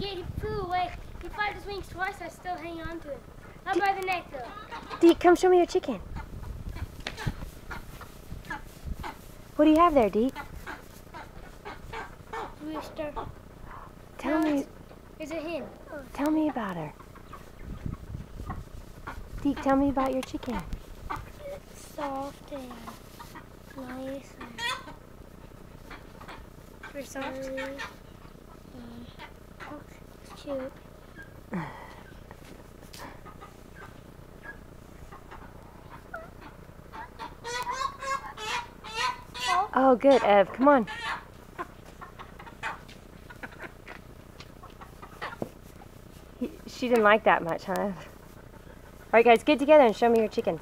He flew away. He flapped his wings twice. I still hang on to it. Not by the neck, though. Deke, come show me your chicken. What do you have there, Deke? Rooster. Tell me. It's a hen. Tell me about her. Deke, tell me about your chicken. It's soft and nice and very soft. It's cute. Oh, good, Ev. Come on. She didn't like that much, huh? All right, guys, get together and show me your chickens.